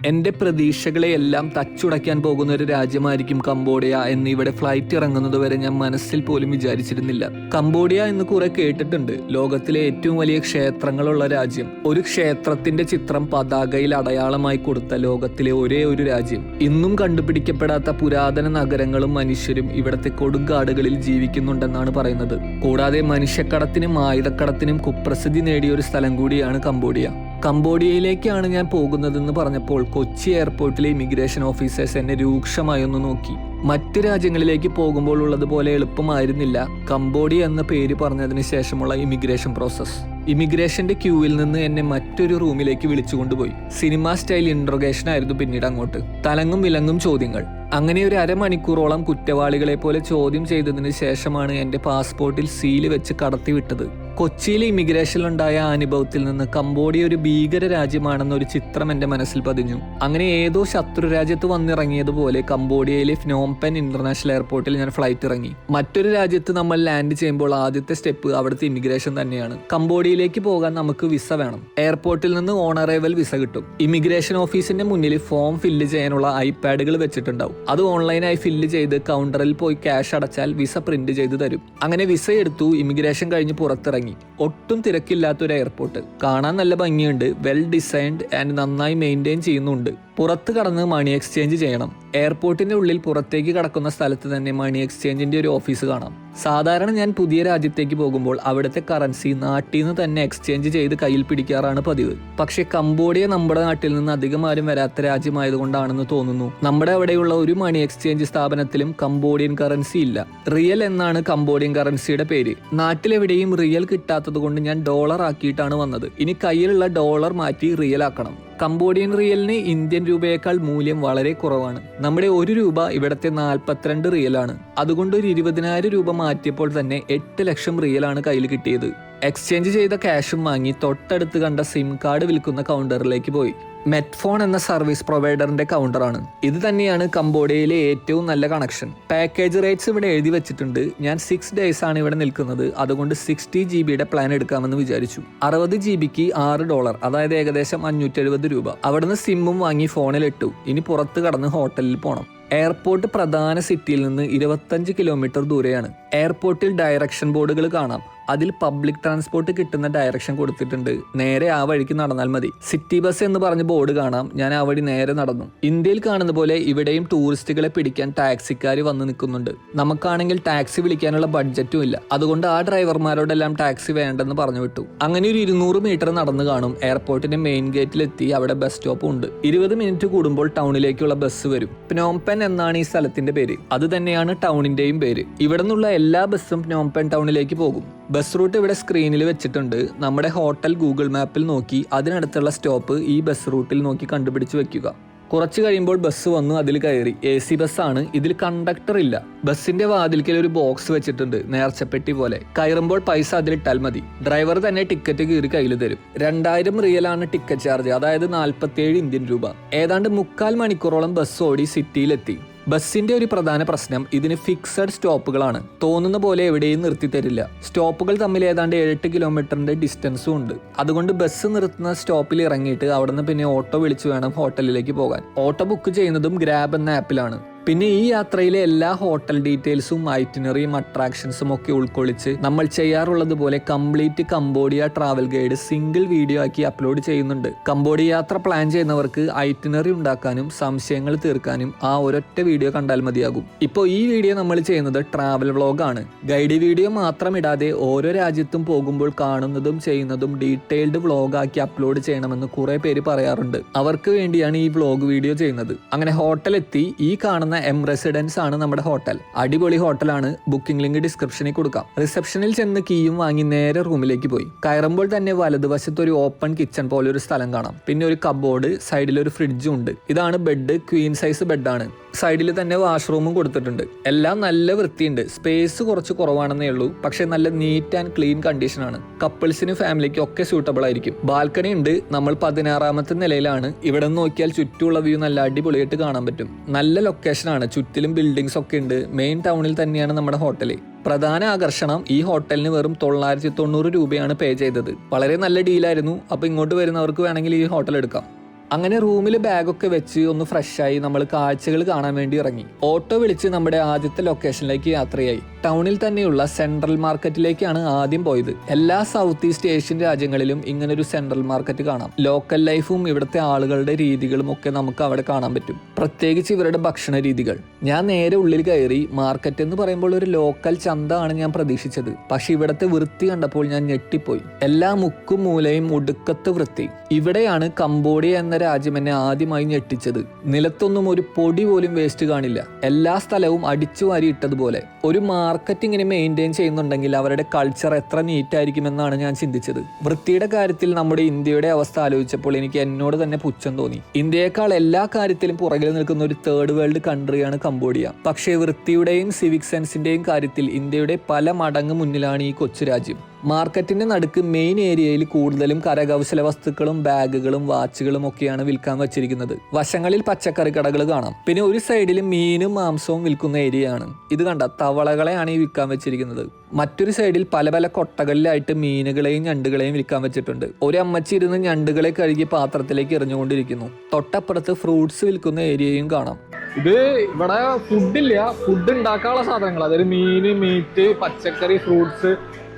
എൻ്റെ പ്രതീക്ഷകളെയെല്ലാം തച്ചുടയ്ക്കാൻ പോകുന്ന ഒരു രാജ്യമായിരിക്കും കംബോഡിയ എന്ന് ഇവിടെ ഫ്ലൈറ്റ് ഇറങ്ങുന്നത് വരെ ഞാൻ മനസ്സിൽ പോലും വിചാരിച്ചിരുന്നില്ല. കംബോഡിയ എന്ന് കുറെ കേട്ടിട്ടുണ്ട്. ലോകത്തിലെ ഏറ്റവും വലിയ ക്ഷേത്രങ്ങളുള്ള രാജ്യം. ഒരു ക്ഷേത്രത്തിന്റെ ചിത്രം പതാകയിൽ അടയാളമായി കൊടുത്ത ലോകത്തിലെ ഒരേ ഒരു രാജ്യം. ഇന്നും കണ്ടുപിടിക്കപ്പെടാത്ത പുരാതന നഗരങ്ങളും മനുഷ്യരും ഇവിടത്തെ കൊടുങ്കാടുകളിൽ ജീവിക്കുന്നുണ്ടെന്നാണ് പറയുന്നത്. കൂടാതെ മനുഷ്യക്കടത്തിനും ആയുധക്കടത്തിനും കുപ്രസിദ്ധി നേടിയ ഒരു സ്ഥലം കൂടിയാണ് കംബോഡിയ. കംബോഡിയയിലേക്കാണ് ഞാൻ പോകുന്നതെന്ന് പറഞ്ഞപ്പോൾ കൊച്ചി എയർപോർട്ടിലെ ഇമിഗ്രേഷൻ ഓഫീസേഴ്സ് എന്നെ രൂക്ഷമായി ഒന്ന് നോക്കി. മറ്റ് രാജ്യങ്ങളിലേക്ക് പോകുമ്പോൾ ഉള്ളതുപോലെ എളുപ്പമായിരുന്നില്ല കംബോഡിയ എന്ന പേര് പറഞ്ഞതിന് ശേഷമുള്ള ഇമിഗ്രേഷൻ പ്രോസസ്. ഇമിഗ്രേഷന്റെ ക്യൂവിൽ നിന്ന് എന്നെ മറ്റൊരു റൂമിലേക്ക് വിളിച്ചുകൊണ്ടുപോയി. സിനിമ സ്റ്റൈൽ ഇൻട്രോഗേഷൻ ആയിരുന്നു പിന്നീട് അങ്ങോട്ട്. തലങ്ങും വിലങ്ങും ചോദ്യങ്ങൾ. അങ്ങനെ ഒരു അരമണിക്കൂറോളം കുറ്റവാളികളെ പോലെ ചോദ്യം ചെയ്തതിന് ശേഷമാണ് എൻ്റെ പാസ്പോർട്ടിൽ സീല് വെച്ച് കടത്തിവിട്ടത്. കൊച്ചിയിലെ ഇമിഗ്രേഷനിലുണ്ടായ അനുഭവത്തിൽ നിന്ന് കംബോഡിയ ഒരു ഭീകര രാജ്യമാണെന്നൊരു ചിത്രം എൻ്റെ മനസ്സിൽ പതിഞ്ഞു. അങ്ങനെ ഏതോ ശത്രു രാജ്യത്ത് വന്നിറങ്ങിയതുപോലെ കംബോഡിയയിലെ ഫ്നോംപെൻ ഇന്റർനാഷണൽ എയർപോർട്ടിൽ ഞാൻ ഫ്ലൈറ്റ് ഇറങ്ങി. മറ്റൊരു രാജ്യത്ത് നമ്മൾ ലാൻഡ് ചെയ്യുമ്പോൾ ആദ്യത്തെ സ്റ്റെപ്പ് അവിടുത്തെ ഇമിഗ്രേഷൻ തന്നെയാണ്. കംബോഡിയയിലേക്ക് പോകാൻ നമുക്ക് വിസ വേണം. എയർപോർട്ടിൽ നിന്ന് ഓൺ അറൈവൽ വിസ കിട്ടും. ഇമിഗ്രേഷൻ ഓഫീസിന്റെ മുന്നിൽ ഫോം ഫില്ല് ചെയ്യാനുള്ള ഐപാഡുകൾ വെച്ചിട്ടുണ്ടാവും. അത് ഓൺലൈനായി ഫില്ല് ചെയ്ത് കൗണ്ടറിൽ പോയി ക്യാഷ് അടച്ചാൽ വിസ പ്രിന്റ് ചെയ്ത് തരും. അങ്ങനെ വിസ എടുത്തു. ഇമിഗ്രേഷൻ കഴിഞ്ഞ് പുറത്തിറങ്ങി. ഒട്ടും തിരക്കില്ലാത്തൊരു എയർപോർട്ട്. കാണാൻ നല്ല ഭംഗിയുണ്ട്. വെൽ ഡിസൈൻഡ് ആൻഡ് നന്നായി മെയിൻറ്റെയിൻ ചെയ്യുന്നുണ്ട്. പുറത്ത് കടന്ന് മണി എക്സ്ചേഞ്ച് ചെയ്യണം. എയർപോർട്ടിന്റെ ഉള്ളിൽ പുറത്തേക്ക് കടക്കുന്ന സ്ഥലത്ത് തന്നെ മണി എക്സ്ചേഞ്ചിന്റെ ഒരു ഓഫീസ് കാണാം. സാധാരണ ഞാൻ പുതിയ രാജ്യത്തേക്ക് പോകുമ്പോൾ അവിടുത്തെ കറൻസി നാട്ടിൽ നിന്ന് തന്നെ എക്സ്ചേഞ്ച് ചെയ്ത് കയ്യിൽ പിടിക്കാറാണ് പതിവ്. പക്ഷേ കംബോഡിയ നമ്മുടെ നാട്ടിൽ നിന്ന് അധികം ആരും വരാത്ത രാജ്യമായതുകൊണ്ടാണെന്ന് തോന്നുന്നു നമ്മുടെ അവിടെയുള്ള ഒരു മണി എക്സ്ചേഞ്ച് സ്ഥാപനത്തിലും കംബോഡിയൻ കറൻസി ഇല്ല. റിയൽ എന്നാണ് കംബോഡിയൻ കറൻസിയുടെ പേര്. നാട്ടിലെവിടെയും റിയൽ കിട്ടാത്തത് കൊണ്ട് ഞാൻ ഡോളർ ആക്കിയിട്ടാണ് വന്നത്. ഇനി കയ്യിലുള്ള ഡോളർ മാറ്റി റിയൽ ആക്കണം. കംബോഡിയൻ റിയലിന് ഇന്ത്യൻ രൂപയേക്കാൾ മൂല്യം വളരെ കുറവാണ്. നമ്മുടെ 1 രൂപ ഇവിടത്തെ 42 റിയലാണ്. അതുകൊണ്ട് ഒരു 20,000 രൂപ മാറ്റിയപ്പോൾ തന്നെ 8 ലക്ഷം റിയലാണ് കയ്യിൽ കിട്ടിയത്. എക്സ്ചേഞ്ച് ചെയ്ത ക്യാഷും വാങ്ങി തൊട്ടടുത്ത് കണ്ട സിം കാർഡ് വിൽക്കുന്ന കൗണ്ടറിലേക്ക് പോയി. മെറ്റ്ഫോൺ എന്ന സർവീസ് പ്രൊവൈഡറിന്റെ കൗണ്ടറാണ്. ഇത് തന്നെയാണ് കംബോഡിയയിലെ ഏറ്റവും നല്ല കണക്ഷൻ. പാക്കേജ് റേറ്റ്സ് ഇവിടെ എഴുതി വെച്ചിട്ടുണ്ട്. ഞാൻ 6 ഡേയ്സ് ആണ് ഇവിടെ നിൽക്കുന്നത്. അതുകൊണ്ട് 60 GB പ്ലാൻ എടുക്കാമെന്ന് വിചാരിച്ചു. 60 GB $6, അതായത് ഏകദേശം 570 രൂപ. അവിടുന്ന് സിമ്മും വാങ്ങി ഫോണിലിട്ടു. ഇനി പുറത്ത് കടന്ന് ഹോട്ടലിൽ പോകണം. എയർപോർട്ട് പ്രധാന സിറ്റിയിൽ നിന്ന് 25 കിലോമീറ്റർ ദൂരെയാണ്. എയർപോർട്ടിൽ ഡയറക്ഷൻ ബോർഡുകൾ കാണാം. അതിൽ പബ്ലിക് ട്രാൻസ്പോർട്ട് കിട്ടുന്ന ഡയറക്ഷൻ കൊടുത്തിട്ടുണ്ട്. നേരെ ആ വഴിക്ക് നടന്നാൽ മതി. സിറ്റി ബസ് എന്ന് പറഞ്ഞ ബോർഡ് കാണാം. ഞാൻ ആ വഴി നേരെ നടന്നു. ഇന്ത്യയിൽ കാണുന്ന പോലെ ഇവിടെയും ടൂറിസ്റ്റുകളെ പിടിക്കാൻ ടാക്സിക്കാർ വന്ന് നിൽക്കുന്നുണ്ട്. നമുക്കാണെങ്കിൽ ടാക്സി വിളിക്കാനുള്ള ബഡ്ജറ്റും ഇല്ല. അതുകൊണ്ട് ആ ഡ്രൈവർമാരോടെല്ലാം ടാക്സി വേണ്ടെന്ന് പറഞ്ഞു വിട്ടു. അങ്ങനെ ഒരു 200 മീറ്റർ നടന്നു കാണും. എയർപോർട്ടിന്റെ മെയിൻ ഗേറ്റിലെത്തി. അവിടെ ബസ് സ്റ്റോപ്പും ഉണ്ട്. 20 മിനിറ്റ് കൂടുമ്പോൾ ടൗണിലേക്കുള്ള ബസ് വരും. പ്നോംപെൻ എന്നാണ് ഈ സ്ഥലത്തിന്റെ പേര്. അത് തന്നെയാണ് ടൗണിന്റെയും പേര്. ഇവിടെ നിന്നുള്ള എല്ലാ ബസ്സും പ്നോംപെൻ ടൗണിലേക്ക് പോകും. ബസ് റൂട്ട് ഇവിടെ സ്ക്രീനിൽ വെച്ചിട്ടുണ്ട്. നമ്മുടെ ഹോട്ടൽ ഗൂഗിൾ മാപ്പിൽ നോക്കി അതിനടുത്തുള്ള സ്റ്റോപ്പ് ഈ ബസ് റൂട്ടിൽ നോക്കി കണ്ടുപിടിച്ച് വെക്കുക. കുറച്ച് കഴിയുമ്പോൾ ബസ് വന്നു. അതിൽ കയറി. AC ബസ്സാണ്. ഇതിൽ കണ്ടക്ടർ ഇല്ല. ബസ്സിന്റെ വാതിൽക്കൽ ഒരു ബോക്സ് വെച്ചിട്ടുണ്ട്, നേർച്ചപ്പെട്ടി പോലെ. കയറുമ്പോൾ പൈസ അതിലിട്ടാൽ മതി. ഡ്രൈവർ തന്നെ ടിക്കറ്റ് കീറി കയ്യിൽ തരും. 2000 റിയലാണ് ടിക്കറ്റ് ചാർജ്, അതായത് 47 ഇന്ത്യൻ രൂപ. ഏതാണ്ട് 3/4 മണിക്കൂറോളം ബസ് ഓടി സിറ്റിയിലെത്തി. ബസ്സിന്റെ ഒരു പ്രധാന പ്രശ്നം ഇതിന് ഫിക്സഡ് സ്റ്റോപ്പുകളാണ്. തോന്നുന്ന പോലെ എവിടെയും നിർത്തി തരില്ല. സ്റ്റോപ്പുകൾ തമ്മിൽ ഏതാണ്ട് 7-8 കിലോമീറ്ററിന്റെ ഡിസ്റ്റൻസും ഉണ്ട്. അതുകൊണ്ട് ബസ് നിർത്തുന്ന സ്റ്റോപ്പിൽ ഇറങ്ങിയിട്ട് അവിടുന്ന് പിന്നെ ഓട്ടോ വിളിച്ചു വേണം ഹോട്ടലിലേക്ക് പോകാൻ. ഓട്ടോ ബുക്ക് ചെയ്യുന്നതും ഗ്രാബ് എന്ന ആപ്പിലാണ്. പിന്നെ ഈ യാത്രയിലെ എല്ലാ ഹോട്ടൽ ഡീറ്റെയിൽസും ഐറ്റിനറിയും അട്രാക്ഷൻസും ഒക്കെ ഉൾക്കൊള്ളിച്ച് നമ്മൾ ചെയ്യാറുള്ളത് പോലെ complete Cambodia travel guide single video ആക്കി അപ്ലോഡ് ചെയ്യുന്നുണ്ട്. കംബോഡിയ യാത്ര പ്ലാൻ ചെയ്യുന്നവർക്ക് ഐറ്റിനറി ഉണ്ടാക്കാനും സംശയങ്ങൾ തീർക്കാനും ആ ഒരൊറ്റ വീഡിയോ കണ്ടാൽ മതിയാകും. ഇപ്പോൾ ഈ വീഡിയോ നമ്മൾ ചെയ്യുന്നത് ട്രാവൽ വ്ളോഗാണ്. ഗൈഡ് വീഡിയോ മാത്രം ഇടാതെ ഓരോ രാജ്യത്തും പോകുമ്പോൾ കാണുന്നതും ചെയ്യുന്നതും ഡീറ്റെയിൽഡ് വ്ളോഗാക്കി അപ്ലോഡ് ചെയ്യണമെന്ന് കുറെ പേര് പറയാറുണ്ട്. അവർക്ക് വേണ്ടിയാണ് ഈ വ്ളോഗ് വീഡിയോ ചെയ്യുന്നത്. അങ്ങനെ ഹോട്ടലെത്തി. ഈ കാണുന്ന എം റെസിഡൻസ് ആണ് നമ്മുടെ ഹോട്ടൽ. അടിപൊളി ഹോട്ടലാണ്. ബുക്കിംഗ് ലിങ്ക് ഡിസ്ക്രിപ്ഷനിൽ കൊടുക്കാം. റിസപ്ഷനിൽ ചെന്ന് കീയും വാങ്ങി നേരെ റൂമിലേക്ക് പോയി. കയറുമ്പോൾ തന്നെ വലതുവശത്ത് ഒരു ഓപ്പൺ കിച്ചൺ പോലെ ഒരു സ്ഥലം കാണാം. പിന്നെ ഒരു കബോർഡ്, സൈഡിൽ ഒരു ഫ്രിഡ്ജും ഉണ്ട്. ഇതാണ് ബെഡ്. Queen size ബെഡാണ്. സൈഡിൽ തന്നെ വാഷ്റൂമും കൊടുത്തിട്ടുണ്ട്. എല്ലാം നല്ല വൃത്തിയുണ്ട്. സ്പേസ് കുറച്ച് കുറവാണെന്നേ ഉള്ളൂ. പക്ഷെ നല്ല നീറ്റ് ആൻഡ് ക്ലീൻ കണ്ടീഷനാണ്. കപ്പിൾസിനും ഫാമിലിക്കും ഒക്കെ സൂട്ടബിൾ ആയിരിക്കും. ബാൽക്കണി ഉണ്ട്. നമ്മൾ 16ാമത്തെ നിലയിലാണ്. ഇവിടെ നിന്ന് നോക്കിയാൽ ചുറ്റുമുള്ള വ്യൂ നല്ല അടിപൊളിയായിട്ട് കാണാൻ പറ്റും. നല്ല ലൊക്കേഷനാണ്. ചുറ്റിലും ബിൽഡിങ്സ് ഒക്കെ ഉണ്ട്. മെയിൻ ടൗണിൽ തന്നെയാണ് നമ്മുടെ ഹോട്ടൽ. പ്രധാന ആകർഷണം, ഈ ഹോട്ടലിന് വെറും 990 രൂപയാണ് പേ ചെയ്തത്. വളരെ നല്ല ഡീലായിരുന്നു. അപ്പോൾ ഇങ്ങോട്ട് വരുന്നവർക്ക് വേണമെങ്കിൽ ഈ ഹോട്ടൽ എടുക്കാം. അങ്ങനെ റൂമിൽ ബാഗൊക്കെ വെച്ച് ഒന്ന് ഫ്രഷായി നമ്മൾ കാഴ്ചകൾ കാണാൻ വേണ്ടി ഇറങ്ങി. ഓട്ടോ വിളിച്ച് നമ്മുടെ ആദ്യത്തെ ലൊക്കേഷനിലേക്ക് യാത്രയായി. ടൗണിൽ തന്നെയുള്ള സെൻട്രൽ മാർക്കറ്റിലേക്കാണ് ആദ്യം പോയത്. എല്ലാ സൗത്ത് ഈസ്റ്റ് ഏഷ്യൻ രാജ്യങ്ങളിലും ഇങ്ങനൊരു സെൻട്രൽ മാർക്കറ്റ് കാണാം. ലോക്കൽ ലൈഫും ഇവിടുത്തെ ആളുകളുടെ രീതികളും ഒക്കെ നമുക്ക് അവിടെ കാണാൻ പറ്റും, പ്രത്യേകിച്ച് ഇവരുടെ ഭക്ഷണ രീതികൾ. ഞാൻ നേരെ ഉള്ളിൽ കയറി. മാർക്കറ്റ് എന്ന് പറയുമ്പോൾ ഒരു ലോക്കൽ ചന്ത ആണ് ഞാൻ പ്രതീക്ഷിച്ചത്. പക്ഷെ ഇവിടുത്തെ വൃത്തി കണ്ടപ്പോൾ ഞാൻ ഞെട്ടിപ്പോയി. എല്ലാ മുക്കും മൂലയും ഒടുക്കത്ത് വൃത്തി. ഇവിടെയാണ് കംബോഡിയ എന്ന രാജ്യം എന്നെ ആദ്യമായി ഞെട്ടിച്ചത്. നിലത്തൊന്നും ഒരു പൊടി പോലും വേസ്റ്റ് കാണില്ല. എല്ലാ സ്ഥലവും അടിച്ചു വാരി ഇട്ടതുപോലെ. ഒരു മാർക്കറ്റ് ഇങ്ങനെ മെയിൻറ്റെയിൻ ചെയ്യുന്നുണ്ടെങ്കിൽ അവരുടെ കൾച്ചർ എത്ര നീറ്റായിരിക്കുമെന്നാണ് ഞാൻ ചിന്തിച്ചത്. വൃത്തിയുടെ കാര്യത്തിൽ നമ്മുടെ ഇന്ത്യയുടെ അവസ്ഥ ആലോചിച്ചപ്പോൾ എനിക്ക് എന്നോട് തന്നെ പുച്ഛം തോന്നി. ഇന്ത്യയെക്കാൾ എല്ലാ കാര്യത്തിലും പുറകിൽ നിൽക്കുന്ന ഒരു തേർഡ് വേൾഡ് കൺട്രിയാണ് കംബോഡിയ. പക്ഷേ വൃത്തിയുടെയും സിവിക് സെൻസിന്റെയും കാര്യത്തിൽ ഇന്ത്യയുടെ പല മടങ്ങ് മുന്നിലാണ് ഈ കൊച്ചു രാജ്യം. മാർക്കറ്റിന്റെ നടുക്ക് മെയിൻ ഏരിയയിൽ കൂടുതലും കരകൗശല വസ്തുക്കളും ബാഗുകളും വാച്ചുകളും ഒക്കെയാണ് വിൽക്കാൻ വെച്ചിരിക്കുന്നത്. വശങ്ങളിൽ പച്ചക്കറി കടകൾ കാണാം. പിന്നെ ഒരു സൈഡിൽ മീനും മാംസവും വിൽക്കുന്ന ഏരിയയാണ്. ഇത് കണ്ട തവളകളെയാണ് ഈ വിൽക്കാൻ വെച്ചിരിക്കുന്നത്. മറ്റൊരു സൈഡിൽ പല പല കൊട്ടകളിലായിട്ട് മീനുകളെയും ഞണ്ടുകളെയും വിൽക്കാൻ വെച്ചിട്ടുണ്ട്. ഒരു അമ്മച്ചി ഇരുന്ന് ഞണ്ടുകളെ കഴുകി പാത്രത്തിലേക്ക് എറിഞ്ഞുകൊണ്ടിരിക്കുന്നു. തൊട്ടപ്പുറത്ത് ഫ്രൂട്ട്സ് വിൽക്കുന്ന ഏരിയയും കാണാം. ഇത് ഇവിടെ ഫുഡില്ല, ഫുഡ് ഉണ്ടാക്കാനുള്ള സാധനങ്ങൾ, അതായത് മീന്, മീറ്റ്, പച്ചക്കറി, ഫ്രൂട്ട്സ്,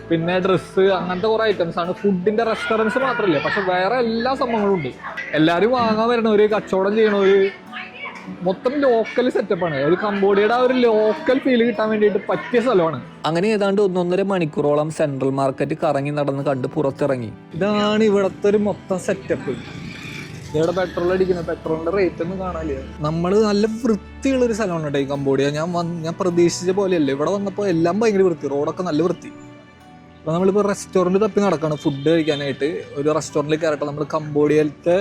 പിന്നെ ഡ്രസ്സ്, അങ്ങനത്തെ കുറെ ഐറ്റംസ് ആണ്. ഫുഡിന്റെ റെസ്റ്റോറൻറ്റ്സ് മാത്രമല്ല, പക്ഷെ വേറെ എല്ലാ സംഭവങ്ങളും ഉണ്ട്. എല്ലാവരും വാങ്ങാൻ വരണവര്, കച്ചവടം ചെയ്യണവര്, മൊത്തം ലോക്കൽ സെറ്റപ്പാണ്. ഒരു കംബോഡിയയുടെ ഒരു ലോക്കൽ ഫീല് കിട്ടാൻ വേണ്ടിയിട്ട് പറ്റിയ സ്ഥലമാണ്. അങ്ങനെ ഏതാണ്ട് 1.5 മണിക്കൂറോളം സെൻട്രൽ മാർക്കറ്റ് കറങ്ങി നടന്ന് കണ്ട് പുറത്തിറങ്ങി. ഇതാണ് ഇവിടത്തെ ഒരു മൊത്തം സെറ്റപ്പ്. ഇവിടെ പെട്രോൾ അടിക്കുന്നത്, പെട്രോളിന്റെ റേറ്റ് ഒന്നും കാണാനില്ല. നമ്മൾ നല്ല വൃത്തിയുള്ളൊരു സ്ഥലമാണ് കേട്ടോ ഈ കംബോഡിയ. ഞാൻ പ്രതീക്ഷിച്ച പോലെയല്ല. ഇവിടെ വന്നപ്പോൾ എല്ലാം ഭയങ്കര വൃത്തി, റോഡൊക്കെ നല്ല വൃത്തി. അപ്പോൾ നമ്മളിപ്പോൾ റെസ്റ്റോറൻറ്റ് തപ്പി നടക്കണം ഫുഡ് കഴിക്കാനായിട്ട്. ഒരു റെസ്റ്റോറൻറ്റിൽ കയറട്ടെ. നമ്മൾ കംബോഡിയയിലത്തെ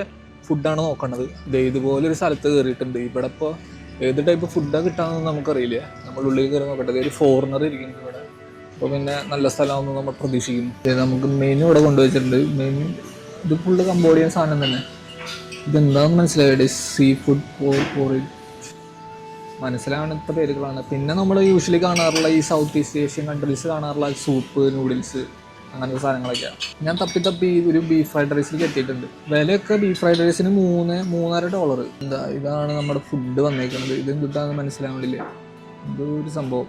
ഫുഡാണ് നോക്കേണ്ടത്. ഇതുപോലൊരു സ്ഥലത്ത് കയറിയിട്ടുണ്ട്. ഇവിടെ ഇപ്പോൾ ഏത് ടൈപ്പ് ഫുഡാണ് കിട്ടാമെന്ന് നമുക്കറിയില്ല. നമ്മൾ ഉള്ളിൽ കയറി നോക്കട്ടെ. ഒരു ഫോറിനർ ഇരിക്കുന്നത് ഇവിടെ. അപ്പോൾ പിന്നെ നല്ല സ്ഥലമാണെന്ന് നമ്മൾ പ്രതീക്ഷിക്കുന്നു. നമുക്ക് മെനു ഇവിടെ കൊണ്ടുവച്ചിട്ടുണ്ട്. മെനു ഇത് ഫുള്ള് കംബോഡിയൻ സാധനം തന്നെ. ഇതെന്താണെന്ന് മനസ്സിലായത്? സീ ഫുഡ് പോറിൽ മനസ്സിലാവുന്ന പേരുകളാണ്. പിന്നെ നമ്മൾ യൂഷ്വലി കാണാറുള്ള ഈ സൗത്ത് ഈസ്റ്റ് ഏഷ്യൻ കൺട്രീസ് കാണാറുള്ള സൂപ്പ്, നൂഡിൽസ്, അങ്ങനത്തെ സാധനങ്ങളൊക്കെയാണ്. ഞാൻ തപ്പി ഒരു ബീഫ് ഫ്രൈഡ് റൈസിലേക്ക് എത്തിയിട്ടുണ്ട്. വിലയൊക്കെ ബീഫ് ഫ്രൈഡ് റൈസിന് $3.5. ഇതാണ് നമ്മുടെ ഫുഡ് വന്നേക്കുന്നത്. ഇത് എന്തിട്ടാന്ന് മനസ്സിലാവുന്നില്ല. ഇതൊരു സംഭവം.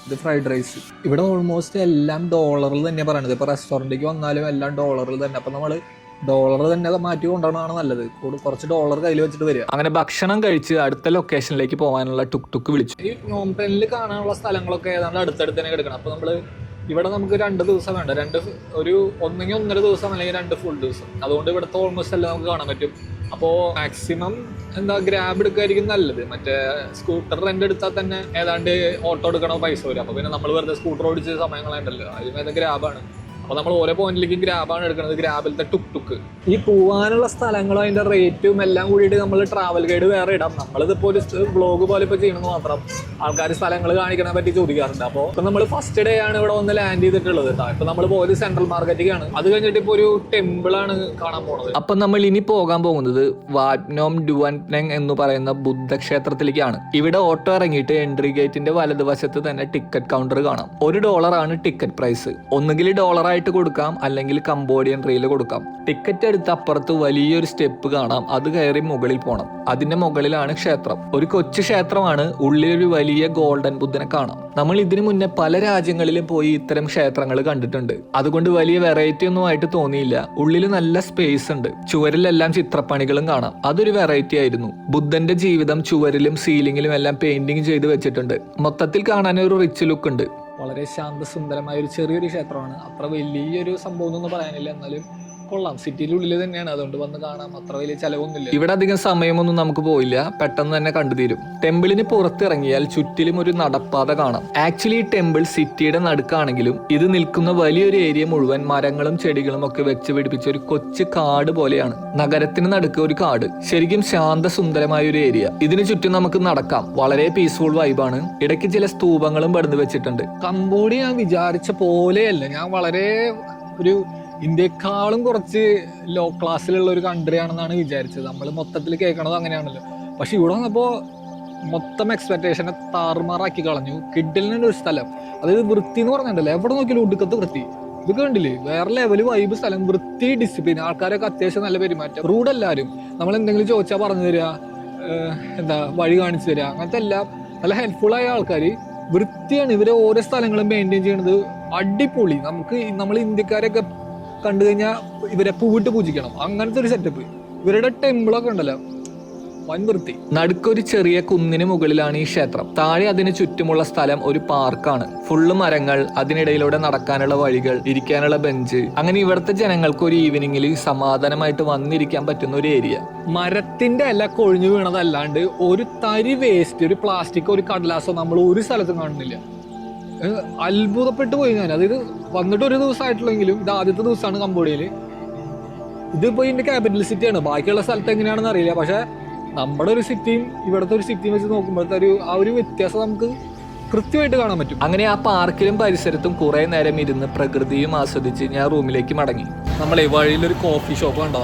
ഇത് ഫ്രൈഡ് റൈസ്. ഇവിടെ ഓൾമോസ്റ്റ് എല്ലാം ഡോളറിൽ തന്നെ പറയണത്. ഇപ്പോൾ റെസ്റ്റോറൻറ്റിലേക്ക് വന്നാലും എല്ലാം ഡോളറിൽ തന്നെ. അപ്പം നമ്മൾ ഡോളർ തന്നെ മാറ്റി കൊണ്ടുപോകണമാണ് നല്ലത്. കുറച്ച് ഡോളർ കയ്യിൽ വെച്ചിട്ട് വരിക. അങ്ങനെ ഭക്ഷണം കഴിച്ച് അടുത്ത ലൊക്കേഷനിലേക്ക് പോകാനുള്ള ടുക്ക് വിളിച്ചു. ഈ നോംപെനിൽ കാണാനുള്ള സ്ഥലങ്ങളൊക്കെ ഏതാണ്ട് അടുത്തടുത്ത് തന്നെ കിടക്കണം. അപ്പോൾ നമ്മൾ ഇവിടെ നമുക്ക് 2 ദിവസം വേണ്ട, ഒന്നെങ്കിൽ 1.5 ദിവസം അല്ലെങ്കിൽ 2 ഫുൾ ദിവസം. അതുകൊണ്ട് ഇവിടുത്തെ ഓൾമോസ്റ്റ് എല്ലാം നമുക്ക് കാണാൻ പറ്റും. അപ്പോൾ മാക്സിമം ഗ്രാബ് എടുക്കായിരിക്കും നല്ലത്. മറ്റേ സ്കൂട്ടർ റെന്റ് എടുത്താൽ തന്നെ ഏതാണ്ട് ഓട്ടോ എടുക്കണ പൈസ വരും. അപ്പോൾ പിന്നെ നമ്മൾ വെറുതെ സ്കൂട്ടർ ഓടിച്ച് സമയങ്ങളുണ്ടല്ലോ, അതിന് ഗ്രാബാണ്. അപ്പോൾ നമ്മൾ ഓരോ പോയിന്റിലേക്കും ഗ്രാബാണ് എടുക്കുന്നത്. ഗ്രാബിലത്തെ ടുക്ക്. ഈ പോകാനുള്ള സ്ഥലങ്ങളും അതിന്റെ റേറ്റും എല്ലാം കൂടിയിട്ട് നമ്മൾ ട്രാവൽ ഗൈഡ് വേറെ ഇടാം. നമ്മളിതിപ്പോൾ ഒരു വ്ളോഗ് പോലെ ഇപ്പോൾ ചെയ്യണമെന്ന് മാത്രം. ആൾക്കാർ സ്ഥലങ്ങൾ കാണിക്കണെ പറ്റി ചോദിക്കാറുണ്ട്. അപ്പോൾ ഇപ്പം നമ്മൾ ഫസ്റ്റ് ഡേ ആണ് ഇവിടെ വന്ന് ലാൻഡ് ചെയ്തിട്ടുള്ളത് കേട്ടോ. ഇപ്പം നമ്മൾ പോയത് സെൻട്രൽ മാർക്കറ്റിലേക്കാണ്. അത് കഴിഞ്ഞിട്ട് ഇപ്പോൾ ഒരു ടെമ്പിളാണ് കാണാൻ പോകുന്നത്. അപ്പം നമ്മൾ ഇനി പോകാൻ പോകുന്നത് വാറ്റ് നോം ഡുവൻ പ്നെങ് എന്ന് പറയുന്ന ബുദ്ധക്ഷേത്രത്തിലേക്കാണ്. ഇവിടെ ഓട്ടോ ഇറങ്ങിയിട്ട് എൻട്രി ഗേറ്റിന്റെ വലതുവശത്ത് തന്നെ ടിക്കറ്റ് കൗണ്ടർ കാണാം. $1 ടിക്കറ്റ് പ്രൈസ്. ഒന്നുകിൽ ഡോളർ ആയിട്ട് കൊടുക്കാം, അല്ലെങ്കിൽ കംബോഡിയൻ റിയൽ കൊടുക്കാം. ടിക്കറ്റ് എടുത്ത് അപ്പുറത്ത് വലിയൊരു സ്റ്റെപ്പ് കാണാം. അത് കയറി മുകളിൽ പോകണം. അതിന്റെ മുകളിലാണ് ക്ഷേത്രം. ഒരു കൊച്ചു ക്ഷേത്രമാണ്. ഉള്ളിലൊരു വലിയ ഗോൾഡൻ ബുദ്ധനെ കാണാം. നമ്മൾ ഇതിനു മുന്നേ പല രാജ്യങ്ങളിലും പോയി ഇത്തരം ക്ഷേത്രങ്ങൾ കണ്ടിട്ടുണ്ട്. അതുകൊണ്ട് വലിയ വെറൈറ്റി ഒന്നും ആയിട്ട് തോന്നിയില്ല. ഉള്ളിൽ നല്ല സ്പേസ് ഉണ്ട്. ചുവരിലെല്ലാം ചിത്രപ്പണികളും കാണാം. അതൊരു വെറൈറ്റി ആയിരുന്നു. ബുദ്ധന്റെ ജീവിതം ചുവരിലും സീലിംഗിലും എല്ലാം പെയിന്റിങ് ചെയ്ത് വെച്ചിട്ടുണ്ട്. മൊത്തത്തിൽ കാണാൻ ഒരു റിച്ച് ലുക്ക് ഉണ്ട്. വളരെ ശാന്തസുന്ദരമായ ഒരു ചെറിയൊരു ക്ഷേത്രമാണ്. അത്ര വലിയൊരു സംഭവം എന്നൊന്നും പറയാനില്ല, എന്നാലും കൊള്ളാം. സിറ്റിയിലുള്ളിൽ തന്നെയാണ്, അതുകൊണ്ട് വന്ന് കാണാം. അത്ര വലിയ ചെലവൊന്നുമില്ല. ഇവിടെ അധികം സമയമൊന്നും നമുക്ക് പോയില്ല, പെട്ടെന്ന് തന്നെ കണ്ടു തീരും. ടെമ്പിളിന് പുറത്തിറങ്ങിയാൽ ചുറ്റിലും ഒരു നടപ്പാത കാണാം. ആക്ച്വലി ഈ ടെമ്പിൾ സിറ്റിയുടെ നടുക്കാണെങ്കിലും ഇത് നിൽക്കുന്ന വലിയൊരു ഏരിയ മുഴുവൻ മരങ്ങളും ചെടികളും ഒക്കെ വെച്ച് പിടിപ്പിച്ച ഒരു കൊച്ചു കാട് പോലെയാണ്. നഗരത്തിന് നടുക്ക് ഒരു കാട്. ശരിക്കും ശാന്തസുന്ദരമായ ഒരു ഏരിയ. ഇതിന് ചുറ്റും നമുക്ക് നടക്കാം. വളരെ പീസ്ഫുൾ വൈബാണ്. ഇടയ്ക്ക് ചില സ്തൂപങ്ങളും പണിത് വെച്ചിട്ടുണ്ട്. കംബോഡിയ ഞാൻ വിചാരിച്ച പോലെയല്ല. ഞാൻ വളരെ ഒരു ഇന്ത്യക്കാളും കുറച്ച് ലോ ക്ലാസ്സിലുള്ള ഒരു കൺട്രി ആണെന്നാണ് വിചാരിച്ചത്. നമ്മൾ മൊത്തത്തിൽ കേൾക്കണത് അങ്ങനെയാണല്ലോ. പക്ഷെ ഇവിടെ വന്നപ്പോൾ മൊത്തം എക്സ്പെക്ടേഷനെ താറുമാറാക്കി കളഞ്ഞു. കിഡലിനൊരു സ്ഥലം, അതായത് വൃത്തി എന്ന് പറഞ്ഞിട്ടുണ്ടല്ലോ, എവിടെ നോക്കിയാലും ഒടുക്കത്ത് വൃത്തി. ഇത് കണ്ടില്ലേ, വേറെ ലെവല് വൈബ് സ്ഥലം, വൃത്തി, ഡിസിപ്ലിൻ, ആൾക്കാരൊക്കെ അത്യാവശ്യം നല്ല പെരുമാറ്റം, റൂഡ് എല്ലാവരും. നമ്മൾ എന്തെങ്കിലും ചോദിച്ചാൽ പറഞ്ഞു തരിക, എന്താ വഴി കാണിച്ചു തരിക, അങ്ങനത്തെ എല്ലാം നല്ല ഹെൽപ്ഫുൾ ആയ ആൾക്കാർ. വൃത്തിയാണ്, ഇവരെ ഓരോ സ്ഥലങ്ങളും മെയിൻറ്റെയിൻ ചെയ്യണത് അടിപൊളി. നമ്മൾ ഇന്ത്യക്കാരൊക്കെ കണ്ടു കഴിഞ്ഞാൽ ഇവരെ പൂവിട്ട് പൂജിക്കണം, അങ്ങനത്തെ ഒരു സെറ്റപ്പ്. ഇവരുടെ ടെമ്പിളൊക്കെ ഉണ്ടല്ലോ, വൻ വൃത്തി. നടുക്കൊരു ചെറിയ കുന്നിന് മുകളിലാണ് ഈ ക്ഷേത്രം. താഴെ അതിന് ചുറ്റുമുള്ള സ്ഥലം ഒരു പാർക്കാണ്. ഫുള്ള് മരങ്ങൾ, അതിനിടയിലൂടെ നടക്കാനുള്ള വഴികൾ, ഇരിക്കാനുള്ള ബെഞ്ച്. അങ്ങനെ ഇവിടുത്തെ ജനങ്ങൾക്ക് ഒരു ഈവനിങ്ങിൽ സമാധാനമായിട്ട് വന്നിരിക്കാൻ പറ്റുന്ന ഒരു ഏരിയ. മരത്തിന്റെ ഇല കൊഴിഞ്ഞു വീണതല്ലാണ്ട് ഒരു തരി വേസ്റ്റ്, ഒരു പ്ലാസ്റ്റിക്, ഒരു കടലാസോ നമ്മൾ ഒരു സ്ഥലത്തും കാണുന്നില്ല. അത്ഭുതപ്പെട്ടു പോയി ഞാൻ. അതായത് വന്നിട്ട് ഒരു ദിവസമായിട്ടുള്ളെങ്കിലും ഇത് ആദ്യത്തെ ദിവസമാണ് കംബോഡിയയിൽ. ഇതിപ്പോ ഇതിന്റെ ക്യാപിറ്റൽ സിറ്റിയാണ്, ബാക്കിയുള്ള സ്ഥലത്ത് എങ്ങനെയാണെന്ന് അറിയില്ല. പക്ഷെ നമ്മുടെ ഒരു സിറ്റിയും ഇവിടുത്തെ ഒരു സിറ്റിയും വെച്ച് നോക്കുമ്പോഴത്തെ ആ ഒരു വ്യത്യാസം നമുക്ക് കൃത്യമായിട്ട് കാണാൻ പറ്റും. അങ്ങനെ ആ പാർക്കിലും പരിസരത്തും കുറെ നേരം ഇരുന്ന് പ്രകൃതിയും ആസ്വദിച്ച് ഞാൻ റൂമിലേക്ക് മടങ്ങി. നമ്മളെ വഴിയിലൊരു കോഫി ഷോപ്പ് കണ്ടോ,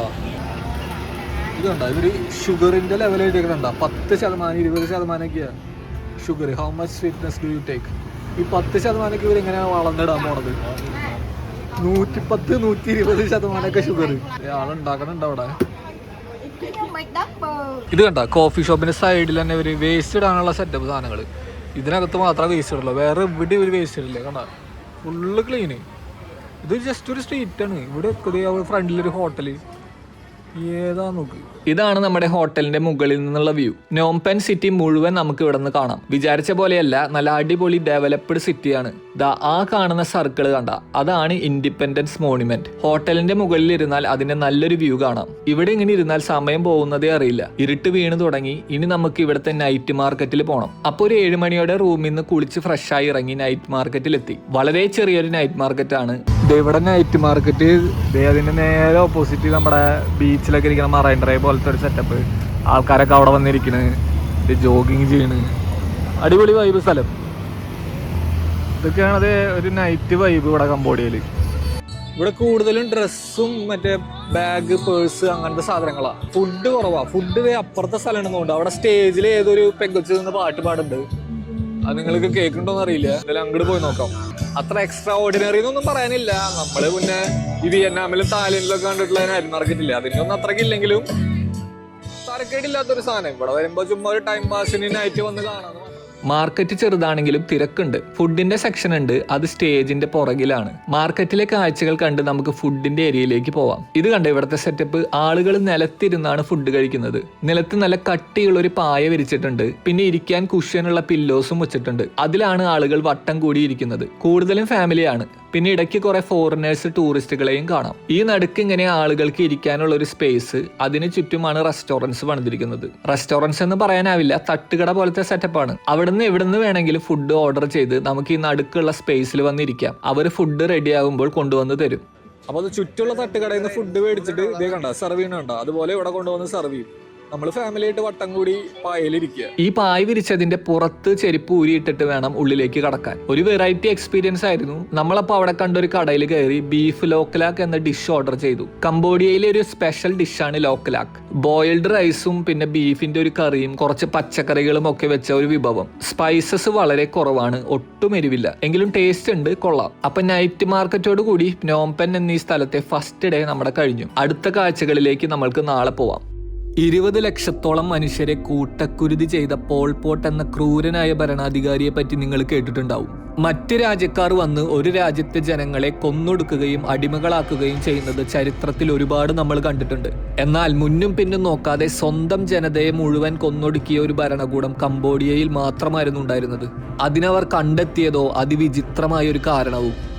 ഇത് കണ്ടോ, ഇതൊരു ഷുഗറിന്റെ ലെവലായിട്ട് കണ്ടോ, 10%, 20% sugar. How much sweetness do you take? ഈ 10% ഇവരെങ്ങനെയാണ് വളർന്നിടാൻ പോണത്? 110, 120% ഷുഗർ ആളുണ്ടാക്കണുണ്ട് അവിടെ. ഇത് കണ്ട, കോഫി ഷോപ്പിന്റെ സൈഡിൽ തന്നെ ഒരു വേസ്റ്റ് ഇടാനുള്ള സെറ്റപ്പ് സാധനങ്ങൾ. ഇതിനകത്ത് മാത്രമേ വേസ്റ്റ് ഇടുള്ളൂ, വേറെ ഇവിടെ ഒരു വേസ്റ്റ് ഇടില്ലേ. കണ്ട, ഫുള്ള് ക്ലീന്. ഇത് ജസ്റ്റ് ഒരു സ്ട്രീറ്റ് ആണ്. ഇവിടെ ഫ്രണ്ടിലൊരു ഹോട്ടല്, ഏതാ നോക്ക്. ഇതാണ് നമ്മുടെ ഹോട്ടലിന്റെ മുകളിൽ നിന്നുള്ള വ്യൂ. നോംപെൻ സിറ്റി മുഴുവൻ നമുക്ക് ഇവിടെ നിന്ന് കാണാം. വിചാരിച്ച പോലെയല്ല, നല്ല അടിപൊളി ഡെവലപ്ഡ് സിറ്റിയാണ്. ദാ ആ കാണുന്ന സർക്കിൾ കണ്ട, അതാണ് ഇൻഡിപെൻഡൻസ് മോണുമെന്റ്. ഹോട്ടലിന്റെ മുകളിൽ ഇരുന്നാൽ അതിന്റെ നല്ലൊരു വ്യൂ കാണാം. ഇവിടെ ഇങ്ങനെ ഇരുന്നാൽ സമയം പോകുന്നതേ അറിയില്ല. ഇരുട്ട് വീണ് തുടങ്ങി. ഇനി നമുക്ക് ഇവിടുത്തെ നൈറ്റ് മാർക്കറ്റിൽ പോകണം. അപ്പോൾ ഒരു 7 മണിയോടെ റൂമിൽ നിന്ന് കുളിച്ച് ഫ്രഷായി ഇറങ്ങി നൈറ്റ് മാർക്കറ്റിൽ എത്തി. വളരെ ചെറിയൊരു നൈറ്റ് മാർക്കറ്റ് ആണ് ഇവിടെ. നൈറ്റ് മാർക്കറ്റ് അതിന്റെ നേരെ ഓപ്പോസിറ്റ് നമ്മുടെ ബീച്ചിലൊക്കെ ഇരിക്കുന്ന മറൈൻ ഡ്രൈവ് പോലത്തെ ഒരു സെറ്റപ്പ്. ആൾക്കാരൊക്കെ അവിടെ വന്നിരിക്കണ്, ജോഗിങ് ചെയ്യണ്, അടിപൊളി വൈബ് സ്ഥലം. ഇതൊക്കെയാണത് ഒരു നൈറ്റ് വൈബ് ഇവിടെ കംബോഡിയയിൽ. ഇവിടെ കൂടുതലും ഡ്രസ്സും മറ്റേ ബാഗ്, പേഴ്സ്, അങ്ങനത്തെ സാധനങ്ങളാണ്. ഫുഡ് കുറവാ. ഫുഡ് അപ്പുറത്തെ സ്ഥലം ഉണ്ടെന്നുണ്ട്. അവിടെ സ്റ്റേജിൽ ഏതൊരു പെങ്കൊച്ച് നിന്ന് പാട്ട് പാടുന്നുണ്ട്. അത് നിങ്ങൾക്ക് കേൾക്കുന്നുണ്ടോന്ന് അറിയില്ല, എന്തായാലും അങ്ങോട്ട് പോയി നോക്കാം. അത്ര എക്സ്ട്രാ ഓർഡിനറി എന്നൊന്നും പറയാനില്ല. നമ്മള് പിന്നെ ഈ വിയറ്റ്നാമിലും തായ്ലൻഡിലൊക്കെ കണ്ടിട്ടുള്ള നൈറ്റ് മാർക്കറ്റ് ഇല്ല, അതിന്റെ ഒന്നും അത്രയ്ക്ക് ഇല്ലെങ്കിലും തരക്കേടില്ലാത്തൊരു സാധനം. ഇവിടെ വരുമ്പോ ചുമ്മാ ഒരു ടൈം പാസിന് നൈറ്റ് വന്ന് കാണാന്ന്. മാർക്കറ്റ് ചെറുതാണെങ്കിലും തിരക്കുണ്ട്. ഫുഡിന്റെ സെക്ഷൻ ഉണ്ട്, അത് സ്റ്റേജിന്റെ പുറകിലാണ്. മാർക്കറ്റിലെ കാഴ്ചകൾ കണ്ട് നമുക്ക് ഫുഡിന്റെ ഏരിയയിലേക്ക് പോവാം. ഇത് കണ്ട് ഇവിടുത്തെ സെറ്റപ്പ്. ആളുകൾ നിലത്തിരുന്നാണ് ഫുഡ് കഴിക്കുന്നത്. നിലത്ത് നല്ല കട്ടിയുള്ള ഒരു പായ വിരിച്ചിട്ടുണ്ട്. പിന്നെ ഇരിക്കാൻ കുഷ്യനുള്ള പില്ലോസും വെച്ചിട്ടുണ്ട്. അതിലാണ് ആളുകൾ വട്ടം കൂടി ഇരിക്കുന്നത്. കൂടുതലും ഫാമിലിയാണ്. പിന്നെ ഇടയ്ക്ക് കുറെ ഫോറിനേഴ്സ്, ടൂറിസ്റ്റുകളെയും കാണാം. ഈ നടുക്ക് ഇങ്ങനെ ആളുകൾക്ക് ഇരിക്കാനുള്ള ഒരു സ്പേസ്. അതിന് ചുറ്റുമാണ് റെസ്റ്റോറൻറ്റ്സ് പണിതിരിക്കുന്നത്. റെസ്റ്റോറൻറ്റ്സ് എന്ന് പറയാനാവില്ല, തട്ടുകട പോലത്തെ സെറ്റപ്പാണ്. അവിടുന്ന് എവിടുന്ന് വേണമെങ്കിലും ഫുഡ് ഓർഡർ ചെയ്ത് നമുക്ക് ഈ നടുക്കുള്ള സ്പേസിൽ വന്നിരിക്കാം. അവർ ഫുഡ് റെഡി ആകുമ്പോൾ കൊണ്ടുവന്ന് തരും. അപ്പൊ അത് ചുറ്റുള്ള തട്ടുകടയിൽ നിന്ന് ഫുഡ് മേടിച്ചിട്ട് ഇതേ കണ്ട സെർവ് ചെയ്യണുണ്ടോ, അതുപോലെ ഇവിടെ കൊണ്ടുവന്ന് സെർവ് ചെയ്യും. നമ്മൾ ഫാമിലി ആയിട്ട് വട്ടം കൂടി പായലിരിക്കുക. ഈ പായ വിരിച്ചതിന്റെ പുറത്ത് ചെരുപ്പ് ഊരിയിട്ടിട്ട് വേണം ഉള്ളിലേക്ക് കടക്കാൻ. ഒരു വെറൈറ്റി എക്സ്പീരിയൻസ് ആയിരുന്നു. നമ്മളപ്പോൾ അവിടെ കണ്ടൊരു കടയിൽ കയറി ബീഫ് ലോക്കലാക്ക് എന്ന ഡിഷ് ഓർഡർ ചെയ്തു. കംബോഡിയയിലെ ഒരു സ്പെഷ്യൽ ഡിഷാണ് ലോക്കലാക്ക്. ബോയിൽഡ് റൈസും പിന്നെ ബീഫിന്റെ ഒരു കറിയും കുറച്ച് പച്ചക്കറികളും ഒക്കെ വെച്ച ഒരു വിഭവം. സ്പൈസസ് വളരെ കുറവാണ്, ഒട്ടും എരിവില്ല, എങ്കിലും ടേസ്റ്റ് ഉണ്ട്, കൊള്ളാം. അപ്പൊ നൈറ്റ് മാർക്കറ്റോട് കൂടി നോംപെൻ എന്നീ സ്ഥലത്തെ ഫസ്റ്റ് ഡേ നമ്മുടെ കഴിഞ്ഞു. അടുത്ത കാഴ്ചകളിലേക്ക് നമ്മൾക്ക് നാളെ പോവാം. 20 ലക്ഷത്തോളം മനുഷ്യരെ കൂട്ടക്കുരുതി ചെയ്ത പോൾ പോട്ട് എന്ന ക്രൂരനായ ഭരണാധികാരിയെ പറ്റി നിങ്ങൾ കേട്ടിട്ടുണ്ടാവും. മറ്റ് രാജ്യക്കാർ വന്ന് ഒരു രാജ്യത്തെ ജനങ്ങളെ കൊന്നൊടുക്കുകയും അടിമകളാക്കുകയും ചെയ്യുന്നത് ചരിത്രത്തിൽ ഒരുപാട് നമ്മൾ കണ്ടിട്ടുണ്ട്. എന്നാൽ മുന്നും പിന്നും നോക്കാതെ സ്വന്തം ജനതയെ മുഴുവൻ കൊന്നൊടുക്കിയ ഒരു ഭരണകൂടം കംബോഡിയയിൽ മാത്രമായിരുന്നു ഉണ്ടായിരുന്നത്. അതിനവർ കണ്ടെത്തിയതോ അതിവിചിത്രമായ ഒരു കാരണവും.